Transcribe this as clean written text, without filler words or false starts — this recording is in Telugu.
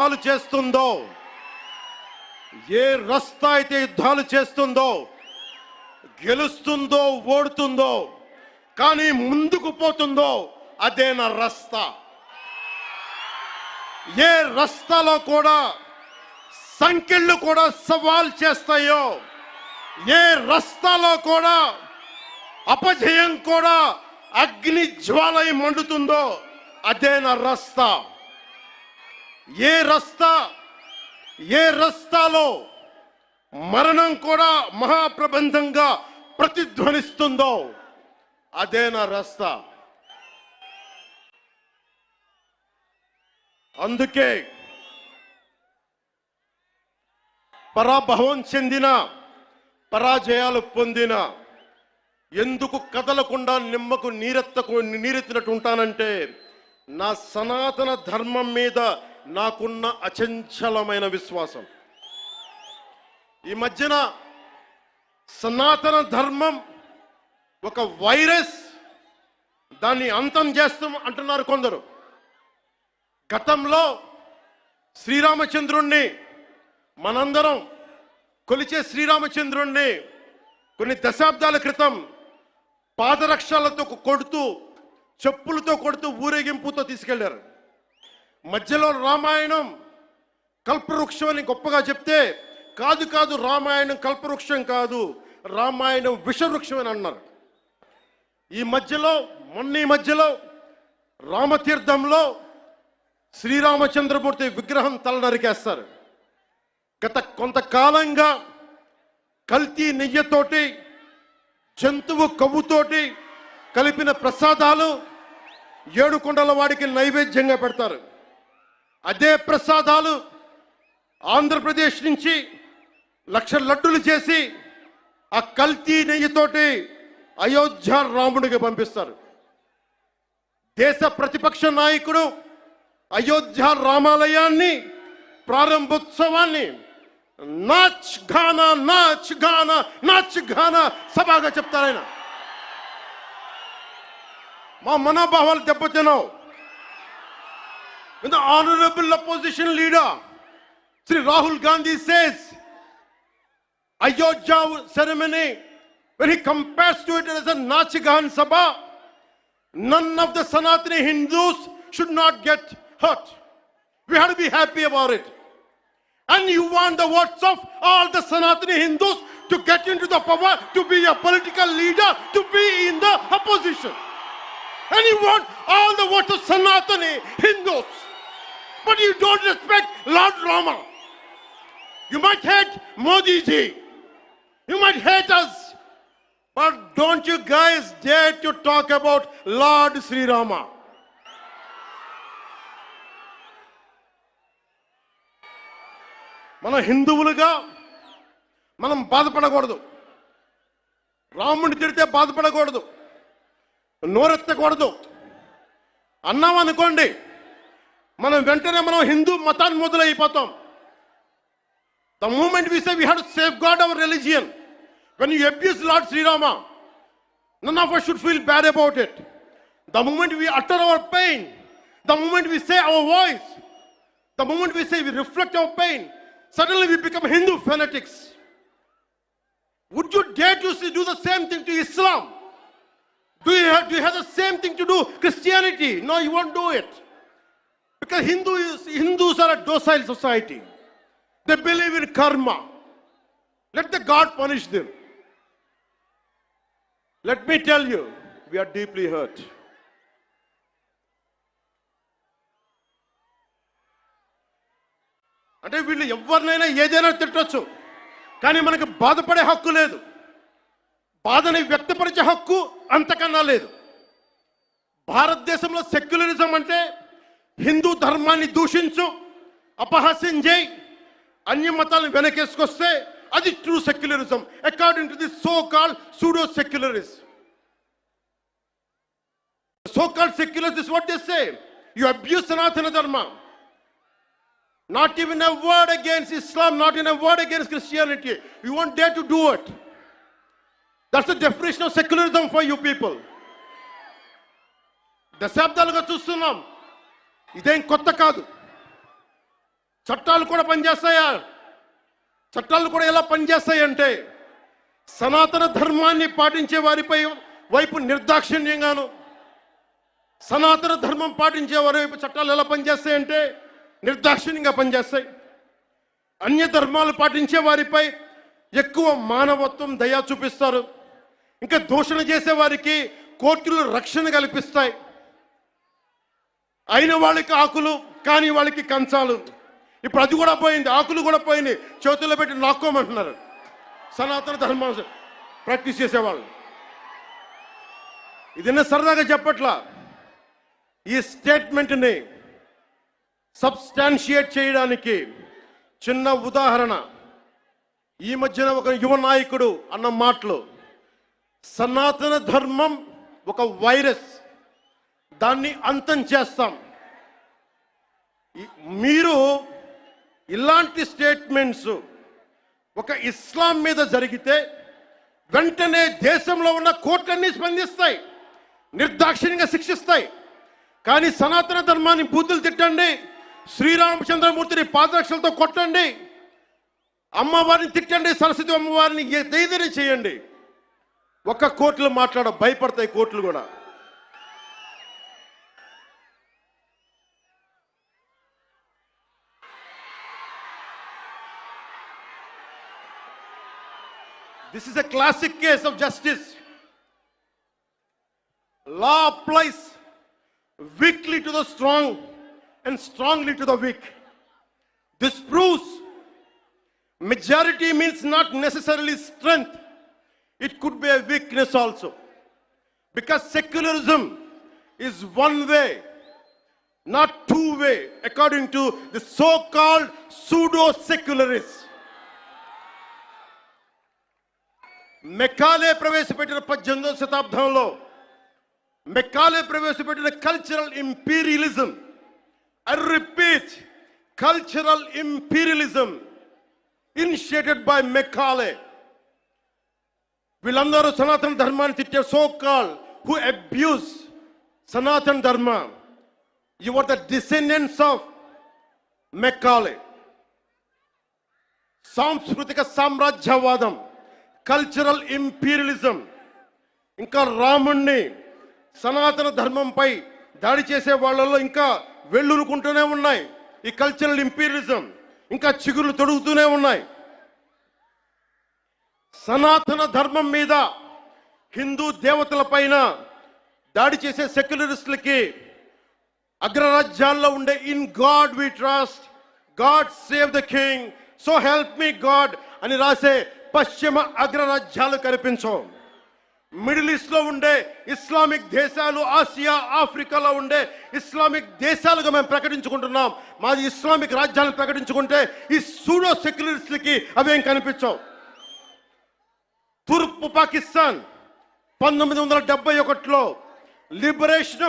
యుద్ధాలు చేస్తుందో, ఏ రస్తా అయితే యుద్ధాలు చేస్తుందో, గెలుస్తుందో ఓడుతుందో, కానీ ముందుకు పోతుందో అదే నా రస్తా. ఏ రస్తాలో కూడా సంఖ్యలు కూడా సవాల్ చేస్తాయో, ఏ రస్తాలో కూడా అపజయం కూడా అగ్ని జ్వాలై మండుతుందో అదే నా రస్తా. ఏ రస్తాలో మరణం కూడా మహాప్రబంధంగా ప్రతిధ్వనిస్తుందో అదే నా రస్తా. అందుకే పరాభవం చెందిన, పరాజయాలు పొందిన ఎందుకు కదలకుండా నిమ్మకు నీరెత్తినట్టు ఉంటానంటే నా సనాతన ధర్మం మీద నాకున్న అచంచలమైన విశ్వాసం. ఈ మధ్యన సనాతన ధర్మం ఒక వైరస్, దాన్ని అంతం చేస్తాం అంటున్నారు కొందరు. గతంలో శ్రీరామచంద్రుణ్ణి, మనందరం కొలిచే శ్రీరామచంద్రుణ్ణి కొన్ని దశాబ్దాల క్రితం పాదరక్షలతో కొడుతూ, చెప్పులతో కొడుతూ, ఊరేగింపుతో తీసుకెళ్లారు. మధ్యలో రామాయణం కల్పవృక్షం అని గొప్పగా చెప్తే, కాదు రామాయణం కల్పవృక్షం కాదు, రామాయణం విషవృక్షం అని అన్నారు. ఈ మధ్యలో రామతీర్థంలో శ్రీరామచంద్రమూర్తి విగ్రహం తల నరికేస్తారు. గత కొంతకాలంగా కల్తీ నెయ్యితోటి, జంతువు కొవ్వుతోటి కలిపిన ప్రసాదాలు ఏడుకొండల వాడికి నైవేద్యంగా పెడతారు. అదే ప్రసాదాలు ఆంధ్రప్రదేశ్ నుంచి 1,00,000 లడ్డులు చేసి ఆ కల్తీ నెయ్యితోటి అయోధ్య రాముడికి పంపిస్తారు. దేశ ప్రతిపక్ష నాయకుడు అయోధ్య రామాలయాన్ని ప్రారంభోత్సవాన్ని నాచ్ గానా సభగా చెప్తారు. ఆయన మా మనోభావాలు దెబ్బతిన్నావు. When the honorable opposition leader Sri Rahul Gandhi says Ayodhya ceremony, when he compares to it as a Nachigan Sabha, none of the Sanatani Hindus should not get hurt. We have to be happy about it. And you want the votes of all the Sanatani Hindus to get into the power, to be a political leader, to be in the opposition. And you want all the votes of Sanatani Hindus. But you don't respect Lord Rama. You might hate Modi ji. You might hate us. But don't you guys dare to talk about Lord Sri Rama. మన హిందువులుగా మనం బాధపడకూడదు. రాముడిని తిడితే బాధపడకూడదు, నోరెత్తకూడదు. అన్నామనుకోండి, మనం వెంటనే హిందూ మతాన్ని మొదలైపోతాం. The moment we say we have to safeguard our religion, when you abuse Lord Sri Rama, none of us should feel bad about it. The moment we utter our pain, the moment we say our voice, the moment we say we reflect our pain, suddenly we become Hindu fanatics. Would you dare to do the same thing to Islam? Do you have the same thing to do Christianity? No, you won't do it. Because Hindus are a docile society. They believe in karma. Let the God punish them. Let me tell you, we are deeply hurt. అంటే వీళ్ళు ఎవరినైనా ఏదైనా తిట్టొచ్చు, కానీ మనకు బాధపడే హక్కు లేదు. బాధని వ్యక్తపరిచే హక్కు అంతకన్నా లేదు. భారతదేశంలో సెక్యులరిజం అంటే హిందూ ధర్మాన్ని దూషించు, అపహాస్యం చేయి, అన్య మతాలను వెనకేసుకొస్తే అది true secularism according to the so called pseudo secularist. So called secularist what they say, you abuse సనాతన ధర్మ. Not even a word against Islam, not even a word against Christianity. You won't dare to do it. That's the definition of secularism for you people. దశాబ్దాలుగా చూస్తున్నాం. ఇదేం కొత్త కాదు. చట్టాలు కూడా పనిచేస్తాయా? చట్టాలు కూడా ఎలా పనిచేస్తాయంటే సనాతన ధర్మాన్ని పాటించే వారిపై వైపు నిర్దాక్షిణ్యంగాను, సనాతన ధర్మం పాటించే వారి వైపు చట్టాలు ఎలా పనిచేస్తాయంటే నిర్దాక్షిణ్యంగా పనిచేస్తాయి. అన్య ధర్మాలు పాటించే వారిపై ఎక్కువ మానవత్వం, దయ చూపిస్తారు. ఇంకా దూషణ చేసే వారికి కోర్టులు రక్షణ కల్పిస్తాయి. అయిన వాళ్ళకి ఆకులు, కాని వాళ్ళకి కంచాలు. ఇప్పుడు అది కూడా పోయింది, ఆకులు కూడా పోయింది, చేతుల్లో పెట్టి నాక్కోమంటున్నారు సనాతన ధర్మాన్ని ప్రాక్టీస్ చేసేవాళ్ళు. ఇదన్నా సరదాగా చెప్పట్లా. ఈ స్టేట్మెంట్ని సబ్స్టాన్షియేట్ చేయడానికి చిన్న ఉదాహరణ. ఈ మధ్యన ఒక యువ నాయకుడు అన్న మాటలు, సనాతన ధర్మం ఒక వైరస్, దాన్ని అంతం చేస్తాం. మీరు ఇలాంటి స్టేట్మెంట్స్ ఒక ఇస్లాం మీద జరిగితే వెంటనే దేశంలో ఉన్న కోర్టులన్నీ స్పందిస్తాయి, నిర్దాక్షిణ్యంగా శిక్షిస్తాయి. కానీ సనాతన ధర్మాన్ని బూతులు తిట్టండి, శ్రీరామచంద్రమూర్తిని పాదరక్షలతో కొట్టండి, అమ్మవారిని తిట్టండి, సరస్వతి అమ్మవారిని ఏదైనా చేయండి, ఒక్క కోర్టులు భయపడతాయి కోర్టులు కూడా. This is a classic case of justice. Law applies weakly to the strong and strongly to the weak. This proves majority means not necessarily strength. It could be a weakness also. Because secularism is one way, not two way, according to the so-called pseudo-secularists. Macaulay ప్రవేశపెట్టిన 18వ శతాబ్దంలో మెకాలే ప్రవేశపెట్టిన cultural imperialism, I repeat, cultural imperialism initiated by Macaulay. వీళ్ళందరూ సనాతన ధర్మాన్ని తిట్టే so call who abuse Sanatana Dharma, you are the descendants of Macaulay. సాంస్కృతిక సామ్రాజ్యవాదం, కల్చరల్ ఇంపీరియలిజం, ఇంకా రాముణ్ణి సనాతన ధర్మంపై దాడి చేసే వాళ్ళలో ఇంకా వెళ్ళురుకుంటూనే ఉన్నాయి ఈ కల్చరల్ ఇంపీరియలిజం, ఇంకా చిగురులు తొడుగుతూనే ఉన్నాయి. సనాతన ధర్మం మీద, హిందూ దేవతల పైన దాడి చేసే సెక్యులరిస్టులకి అగ్రరాజ్యాల్లో ఉండే in God we trust, God save the king, so help me God అని రాసే పశ్చిమ అగ్రరాజ్యాలు కనిపించవు. మిడిల్ ఈస్ట్ లో ఉండే ఇస్లామిక్ దేశాలు, ఆసియా, ఆఫ్రికాలో ఉండే ఇస్లామిక్ దేశాలుగా మేము ప్రకటించుకుంటున్నాం. మాది ఇస్లామిక్ రాజ్యాలను ప్రకటించుకుంటే ఈ సూడో సెక్యులరిస్టులకి అవేం కనిపించవు. తూర్పు పాకిస్తాన్ 1971లో లిబరేషన్ ఆఫ్